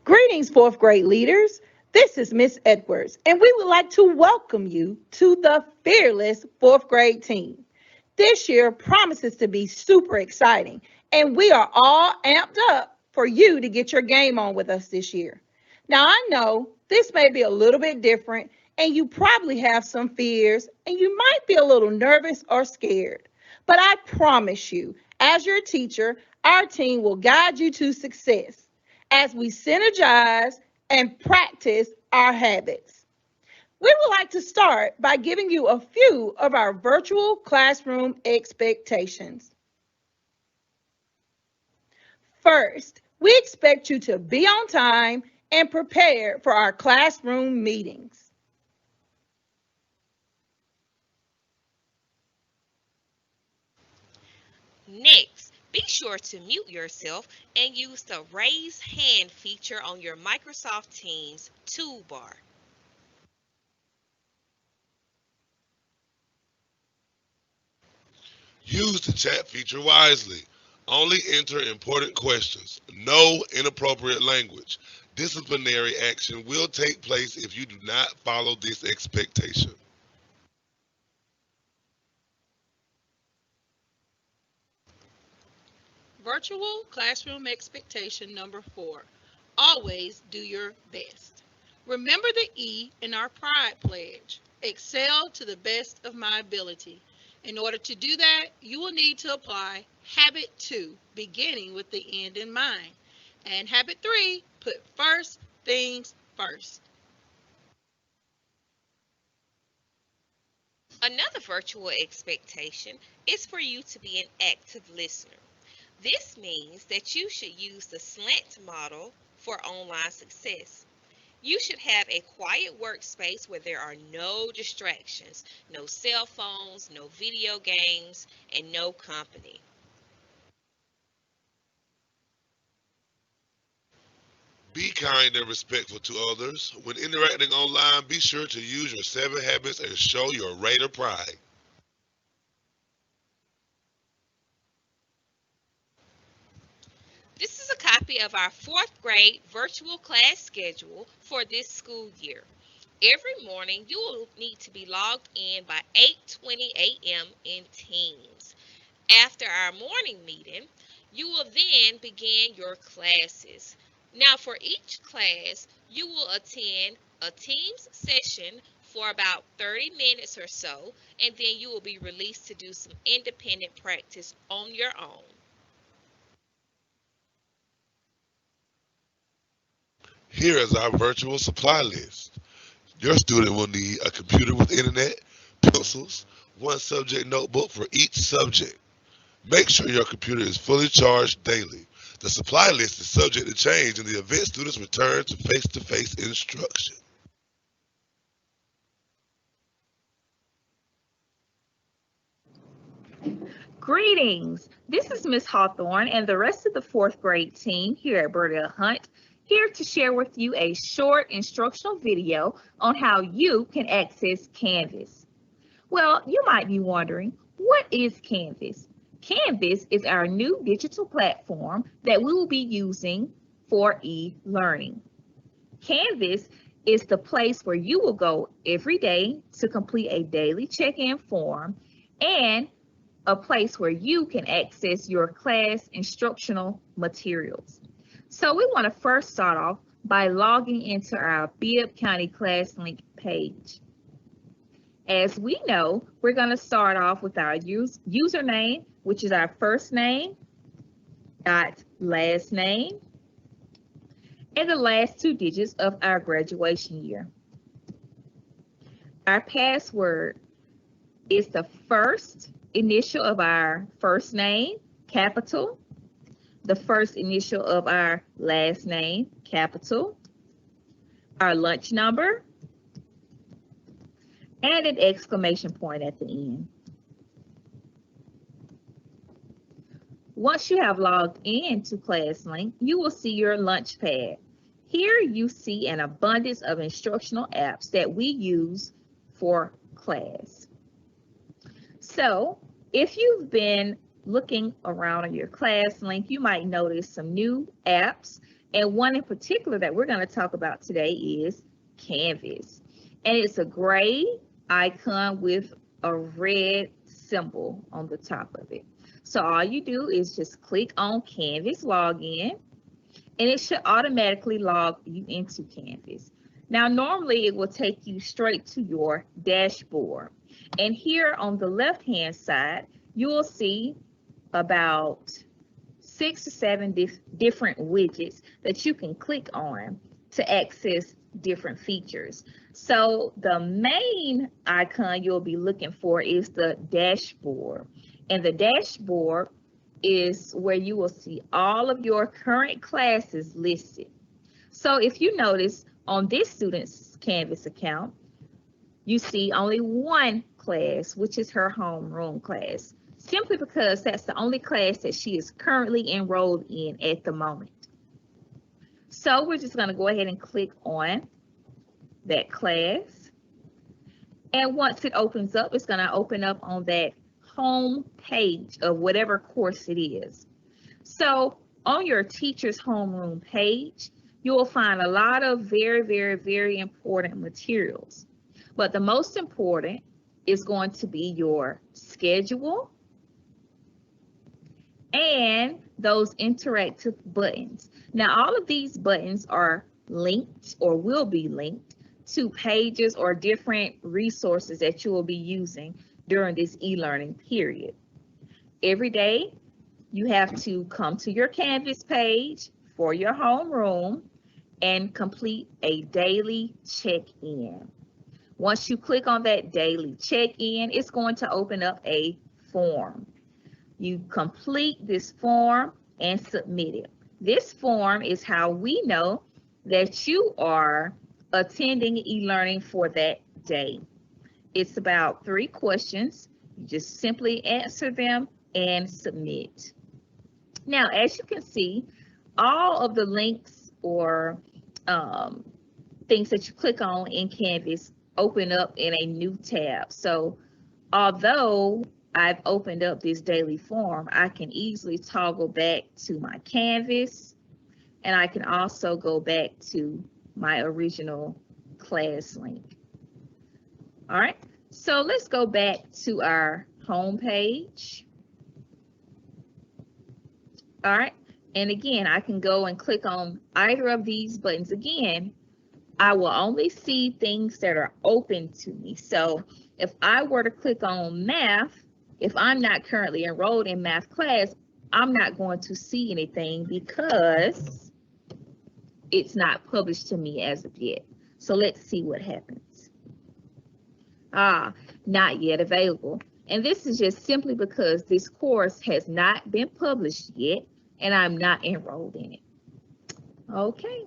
Greetings, fourth grade leaders. This is Miss Edwards, and we would like to welcome you to the fearless fourth grade team. This year promises to be super exciting, and we are all amped up for you to get your game on with us this year. Now, I know this may be a little bit different, and you probably have some fears, and you might be a little nervous or scared. But I promise you, as your teacher, our team will guide you to success as we synergize and practice our habits. We would like to start by giving you a few of our virtual classroom expectations. First, we expect you to be on time and prepared for our classroom meetings. Next, be sure to mute yourself and use the raise hand feature on your Microsoft Teams toolbar. Use the chat feature wisely. Only enter important questions. No inappropriate language. Disciplinary action will take place if you do not follow this expectation. Virtual classroom expectation number 4. Always do your best. Remember the E in our pride pledge. Excel to the best of my ability. In order to do that, you will need to apply habit 2, beginning with the end in mind. And habit 3, put first things first. Another virtual expectation is for you to be an active listener. This means that you should use the SLANT model for online success. You should have a quiet workspace where there are no distractions, no cell phones, no video games, and no company. Be kind and respectful to others. When interacting online, be sure to use your 7 habits and show your Raider pride. This is a copy of our fourth grade virtual class schedule for this school year. Every morning, you will need to be logged in by 8:20 a.m. in Teams. After our morning meeting, you will then begin your classes. Now, for each class, you will attend a Teams session for about 30 minutes or so, and then you will be released to do some independent practice on your own. Here is our virtual supply list. Your student will need a computer with internet, pencils, one subject notebook for each subject. Make sure your computer is fully charged daily. The supply list is subject to change in the event students return to face-to-face instruction. Greetings. This is Miss Hawthorne and the rest of the fourth grade team here at Burdell-Hunt, here to share with you a short instructional video on how you can access Canvas. Well, you might be wondering, what is Canvas? Canvas is our new digital platform that we will be using for e-learning. Canvas is the place where you will go every day to complete a daily check-in form and a place where you can access your class instructional materials. So we want to first start off by logging into our Bibb County ClassLink page. As we know, we're going to start off with our username, which is our first name, dot last name, and the last 2 digits of our graduation year. Our password is the first initial of our first name, capital, the first initial of our last name, capital, our lunch number, and an exclamation point at the end. Once you have logged in to ClassLink, you will see your lunch pad. Here you see an abundance of instructional apps that we use for class. So if you've been looking around on your ClassLink, you might notice some new apps And one in particular that we're going to talk about today is Canvas. And it's a gray icon with a red symbol on the top of it. So all you do is just click on Canvas Login, and it should automatically log you into Canvas. Now, normally it will take you straight to your dashboard. And here on the left-hand side, you will see about 6 or 7 different widgets that you can click on to access different features. So the main icon you'll be looking for is the dashboard. And the dashboard is where you will see all of your current classes listed. So if you notice on this student's Canvas account, you see only one class, which is her homeroom class, simply because that's the only class that she is currently enrolled in at the moment. So we're just going to go ahead and click on that class. And once it opens up, it's going to open up on that home page of whatever course it is. So on your teacher's homeroom page, you will find a lot of very important materials. But the most important is going to be your schedule and those interactive buttons. Now, all of these buttons are linked or will be linked to pages or different resources that you will be using during this e-learning period. Every day, you have to come to your Canvas page for your homeroom and complete a daily check-in. Once you click on that daily check-in, it's going to open up a form. You complete this form and submit it. This form is how we know that you are attending e-learning for that day. It's about 3 questions. You just simply answer them and submit. Now, as you can see, all of the links or things that you click on in Canvas open up in a new tab. So although I've opened up this daily form, I can easily toggle back to my Canvas, and I can also go back to my original class link. All right, so let's go back to our home page. All right, and again, I can go and click on either of these buttons. Again, I will only see things that are open to me. So if I were to click on math, if I'm not currently enrolled in math class, I'm not going to see anything because it's not published to me as of yet. So let's see what happens. Not yet available. And this is just simply because this course has not been published yet and I'm not enrolled in it. Okay.